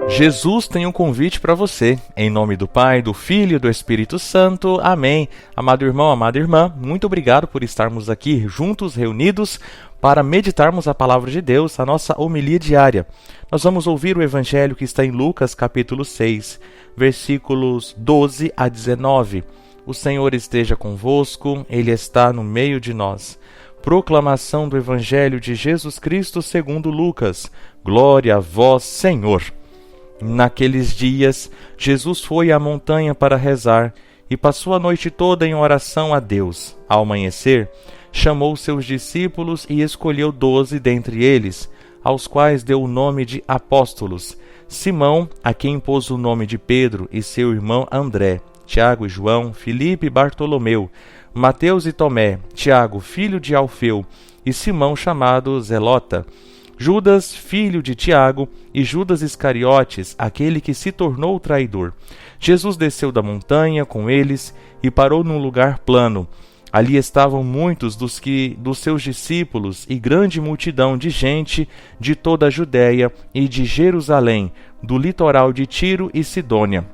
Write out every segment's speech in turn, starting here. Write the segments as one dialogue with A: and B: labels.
A: Jesus tem um convite para você. Em nome do Pai, do Filho e do Espírito Santo. Amém. Amado irmão, amada irmã, muito obrigado por estarmos aqui juntos, reunidos, para meditarmos a Palavra de Deus, a nossa homilia diária. Nós vamos ouvir o Evangelho que está em Lucas, capítulo 6, versículos 12 a 19. O Senhor esteja convosco, Ele está no meio de nós. Proclamação do Evangelho de Jesus Cristo segundo Lucas. Glória a vós, Senhor. Naqueles dias, Jesus foi à montanha para rezar e passou a noite toda em oração a Deus. Ao amanhecer, chamou seus discípulos e escolheu 12 dentre eles, aos quais deu o nome de apóstolos: Simão, a quem pôs o nome de Pedro, e seu irmão André, Tiago e João, Filipe e Bartolomeu, Mateus e Tomé, Tiago, filho de Alfeu, e Simão chamado Zelota, Judas, filho de Tiago, e Judas Iscariotes, aquele que se tornou o traidor. Jesus desceu da montanha com eles e parou num lugar plano. Ali estavam muitos dos seus discípulos e grande multidão de gente de toda a Judéia e de Jerusalém, do litoral de Tiro e Sidônia.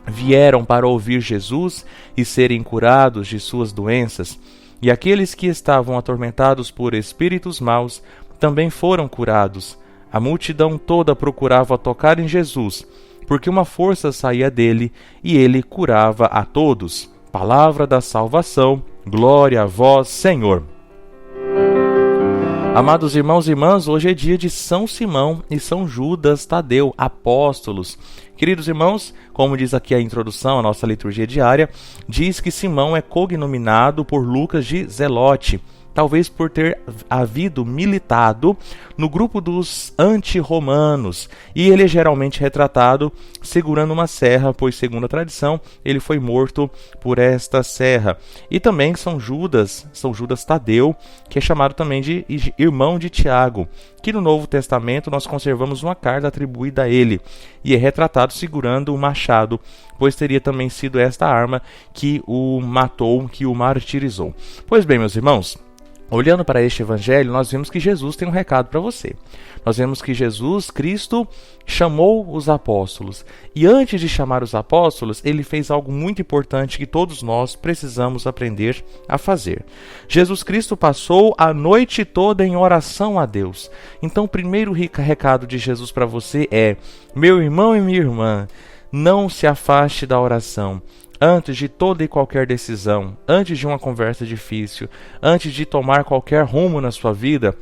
A: Vieram para ouvir Jesus e serem curados de suas doenças. E aqueles que estavam atormentados por espíritos maus também foram curados. A multidão toda procurava tocar em Jesus, porque uma força saía dele e ele curava a todos. Palavra da salvação, glória a vós, Senhor. Amados irmãos e irmãs, hoje é dia de São Simão e São Judas Tadeu, apóstolos. Queridos irmãos, como diz aqui a introdução à nossa liturgia diária, diz que Simão é cognominado por Lucas de Zelote, talvez por ter havido militado no grupo dos anti-romanos, e ele é geralmente retratado segurando uma serra, pois, segundo a tradição, ele foi morto por esta serra. E também São Judas Tadeu, que é chamado também de irmão de Tiago, que no Novo Testamento nós conservamos uma carta atribuída a ele, e é retratado segurando um machado, pois teria também sido esta arma que o matou, que o martirizou. Pois bem, meus irmãos, olhando para este evangelho, nós vemos que Jesus tem um recado para você. Nós vemos que Jesus Cristo chamou os apóstolos. E antes de chamar os apóstolos, ele fez algo muito importante que todos nós precisamos aprender a fazer. Jesus Cristo passou a noite toda em oração a Deus. Então, o primeiro recado de Jesus para você é: meu irmão e minha irmã, não se afaste da oração. Antes de toda e qualquer decisão, antes de uma conversa difícil, antes de tomar qualquer rumo na sua vida,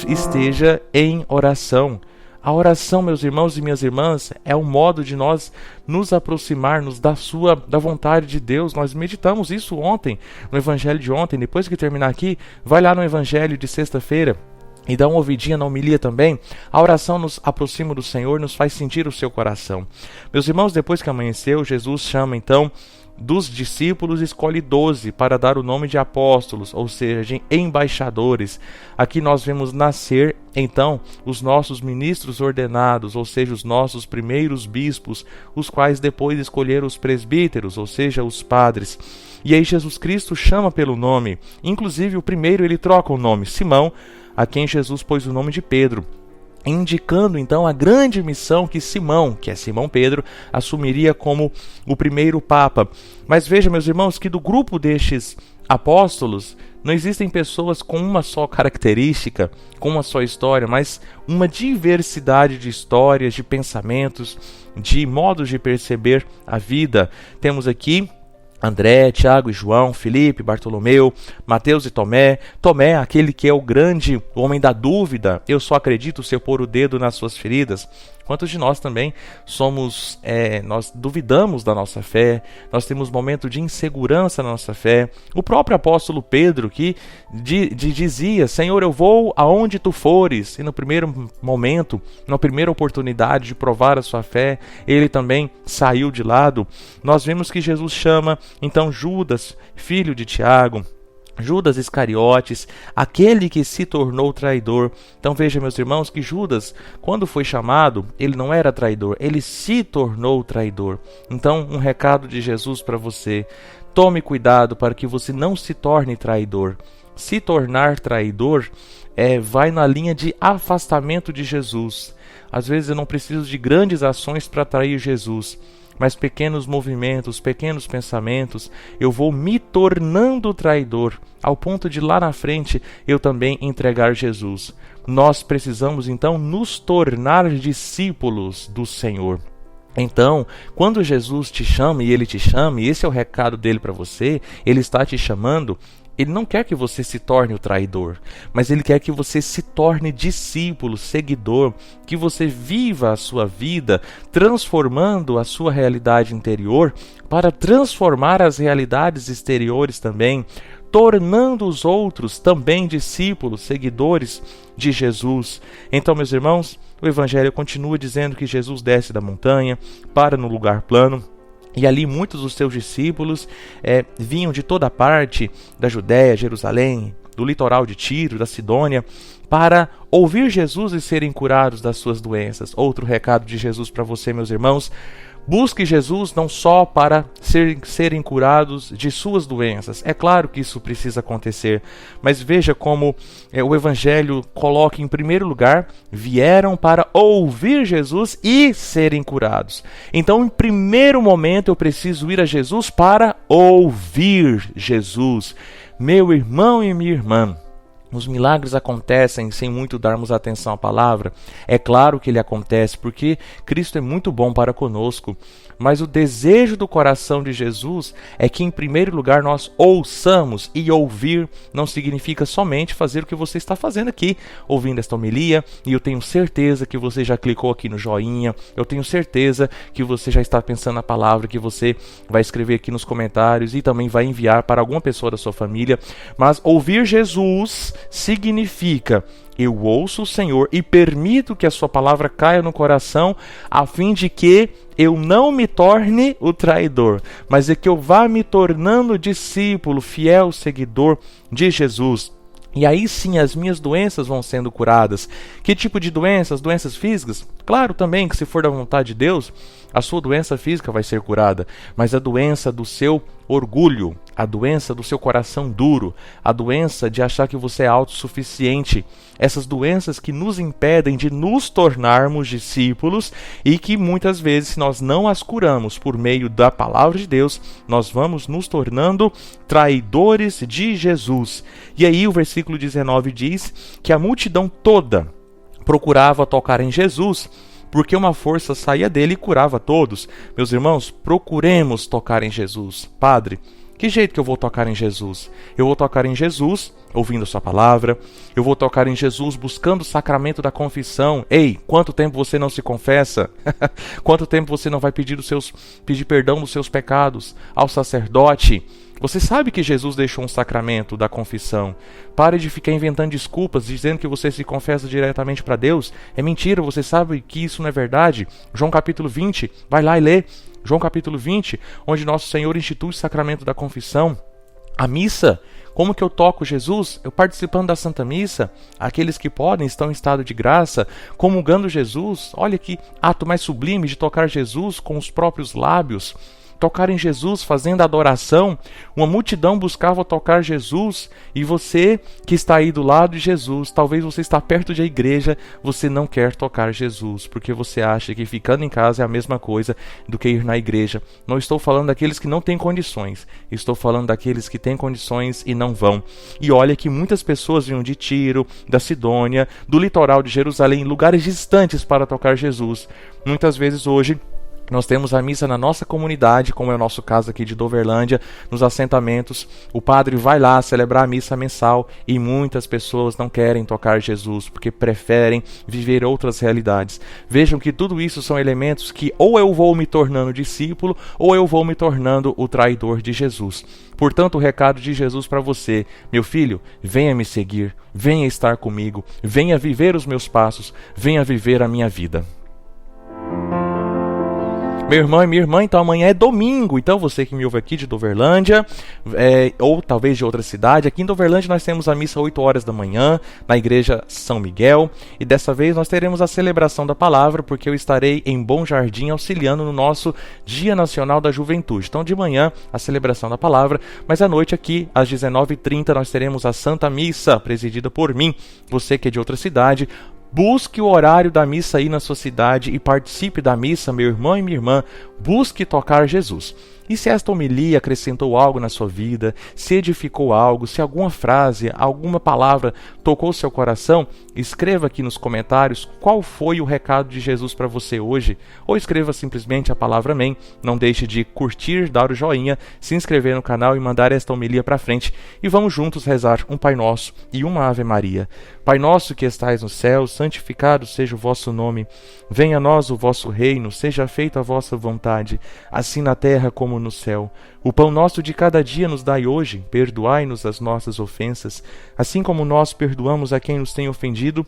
A: esteja em oração. A oração, meus irmãos e minhas irmãs, é um modo de nós nos aproximarmos da vontade de Deus. Nós meditamos isso ontem, no Evangelho de ontem. Depois que terminar aqui, vai lá no Evangelho de sexta-feira e dá uma ouvidinha na homilia também. A oração nos aproxima do Senhor, nos faz sentir o seu coração. Meus irmãos, depois que amanheceu, Jesus chama então dos discípulos, escolhe 12 para dar o nome de apóstolos, ou seja, embaixadores. Aqui nós vemos nascer então os nossos ministros ordenados, ou seja, os nossos primeiros bispos, os quais depois escolheram os presbíteros, ou seja, os padres. E aí Jesus Cristo chama pelo nome. Inclusive o primeiro ele troca o nome, Simão, a quem Jesus pôs o nome de Pedro, indicando então a grande missão que Simão, que é Simão Pedro, assumiria como o primeiro Papa. Mas veja, meus irmãos, que do grupo destes apóstolos não existem pessoas com uma só característica, com uma só história, mas uma diversidade de histórias, de pensamentos, de modos de perceber a vida. Temos aqui André, Tiago e João, Filipe, Bartolomeu, Mateus e Tomé. Tomé, aquele que é o grande homem da dúvida, eu só acredito se eu pôr o dedo nas suas feridas. Quantos de nós também nós duvidamos da nossa fé, nós temos momento de insegurança na nossa fé. O próprio apóstolo Pedro que dizia: Senhor, eu vou aonde tu fores. E no primeiro momento, na primeira oportunidade de provar a sua fé, ele também saiu de lado. Nós vemos que Jesus chama então Judas, filho de Tiago, Judas Iscariotes, aquele que se tornou traidor. Então veja, meus irmãos, que Judas, quando foi chamado, ele não era traidor, ele se tornou traidor. Então, um recado de Jesus para você: tome cuidado para que você não se torne traidor. Se tornar traidor vai na linha de afastamento de Jesus. Às vezes eu não preciso de grandes ações para atrair Jesus, mas pequenos movimentos, pequenos pensamentos, eu vou me tornando traidor, ao ponto de lá na frente eu também entregar Jesus. Nós precisamos então nos tornar discípulos do Senhor. Então, quando Jesus te chama, e Ele te chama, e esse é o recado dele para você, Ele está te chamando. Ele não quer que você se torne o traidor, mas Ele quer que você se torne discípulo, seguidor, que você viva a sua vida transformando a sua realidade interior para transformar as realidades exteriores também, tornando os outros também discípulos, seguidores de Jesus. Então, meus irmãos, o Evangelho continua dizendo que Jesus desce da montanha, para no lugar plano, e ali muitos dos seus discípulos vinham de toda parte, da Judéia, Jerusalém, do litoral de Tiro, da Sidônia, para ouvir Jesus e serem curados das suas doenças. Outro recado de Jesus para você, meus irmãos: busque Jesus não só para serem curados de suas doenças. É claro que isso precisa acontecer, mas veja como o Evangelho coloca em primeiro lugar: vieram para ouvir Jesus e serem curados. Então, em primeiro momento, eu preciso ir a Jesus para ouvir Jesus. Meu irmão e minha irmã, os milagres acontecem sem muito darmos atenção à palavra. É claro que ele acontece porque Cristo é muito bom para conosco. Mas o desejo do coração de Jesus é que, em primeiro lugar, nós ouçamos. E ouvir não significa somente fazer o que você está fazendo aqui, ouvindo esta homilia. E eu tenho certeza que você já clicou aqui no joinha. Eu tenho certeza que você já está pensando na palavra, que você vai escrever aqui nos comentários e também vai enviar para alguma pessoa da sua família. Mas ouvir Jesus significa: eu ouço o Senhor e permito que a sua palavra caia no coração, a fim de que eu não me torne o traidor, mas é que eu vá me tornando discípulo, fiel seguidor de Jesus. E aí sim as minhas doenças vão sendo curadas. Que tipo de doenças? Doenças físicas? Claro também que, se for da vontade de Deus, a sua doença física vai ser curada. Mas a doença do seu orgulho, a doença do seu coração duro, a doença de achar que você é autossuficiente, essas doenças que nos impedem de nos tornarmos discípulos e que muitas vezes, se nós não as curamos por meio da palavra de Deus, nós vamos nos tornando traidores de Jesus. E aí o versículo 19 diz que a multidão toda procurava tocar em Jesus, porque uma força saía dele e curava todos. Meus irmãos, procuremos tocar em Jesus. Padre, que jeito que eu vou tocar em Jesus? Eu vou tocar em Jesus ouvindo a sua palavra. Eu vou tocar em Jesus buscando o sacramento da confissão. Ei, quanto tempo você não se confessa? Quanto tempo você não vai pedir perdão dos seus pecados ao sacerdote? Você sabe que Jesus deixou um sacramento da confissão. Pare de ficar inventando desculpas, dizendo que você se confessa diretamente para Deus. É mentira, você sabe que isso não é verdade. João capítulo 20, vai lá e lê. João capítulo 20, onde nosso Senhor institui o sacramento da confissão. A missa, como que eu toco Jesus? Eu participando da Santa Missa. Aqueles que podem estão em estado de graça, comungando Jesus. Olha que ato mais sublime de tocar Jesus com os próprios lábios. Tocar em Jesus, fazendo adoração. Uma multidão buscava tocar Jesus, e você que está aí do lado de Jesus, talvez você está perto da igreja, você não quer tocar Jesus, porque você acha que ficando em casa é a mesma coisa do que ir na igreja. Não estou falando daqueles que não têm condições, estou falando daqueles que têm condições e não vão. E olha que muitas pessoas vinham de Tiro, da Sidônia, do litoral de Jerusalém, lugares distantes para tocar Jesus. Muitas vezes hoje nós temos a missa na nossa comunidade, como é o nosso caso aqui de Doverlândia, nos assentamentos. O padre vai lá celebrar a missa mensal e muitas pessoas não querem tocar Jesus, porque preferem viver outras realidades. Vejam que tudo isso são elementos que ou eu vou me tornando discípulo, ou eu vou me tornando o traidor de Jesus. Portanto, o recado de Jesus para você: meu filho, venha me seguir, venha estar comigo, venha viver os meus passos, venha viver a minha vida. Meu irmão e minha irmã, então amanhã é domingo. Então você que me ouve aqui de Doverlândia, ou talvez de outra cidade, aqui em Doverlândia nós temos a missa 8 horas da manhã, na igreja São Miguel. E dessa vez nós teremos a celebração da palavra, porque eu estarei em Bom Jardim auxiliando no nosso Dia Nacional da Juventude. Então de manhã a celebração da palavra, mas à noite aqui às 19h30 nós teremos a Santa Missa, presidida por mim. Você que é de outra cidade, busque o horário da missa aí na sua cidade e participe da missa, meu irmão e minha irmã. Busque tocar Jesus. E se esta homilia acrescentou algo na sua vida, se edificou algo, se alguma frase, alguma palavra tocou seu coração, escreva aqui nos comentários qual foi o recado de Jesus para você hoje, ou escreva simplesmente a palavra amém. Não deixe de curtir, dar o joinha, se inscrever no canal e mandar esta homilia para frente. E vamos juntos rezar um Pai Nosso e uma Ave Maria. Pai nosso que estais no céu, santificado seja o vosso nome. Venha a nós o vosso reino, seja feita a vossa vontade, assim na terra como no céu. O pão nosso de cada dia nos dai hoje, perdoai-nos as nossas ofensas, assim como nós perdoamos a quem nos tem ofendido,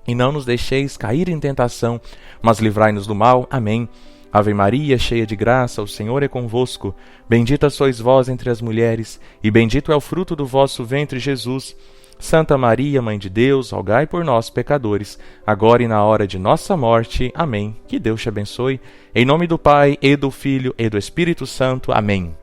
A: e não nos deixeis cair em tentação, mas livrai-nos do mal. Amém. Ave Maria, cheia de graça, o Senhor é convosco. Bendita sois vós entre as mulheres, e bendito é o fruto do vosso ventre, Jesus. Santa Maria, Mãe de Deus, rogai por nós, pecadores, agora e na hora de nossa morte. Amém. Que Deus te abençoe. Em nome do Pai, e do Filho, e do Espírito Santo. Amém.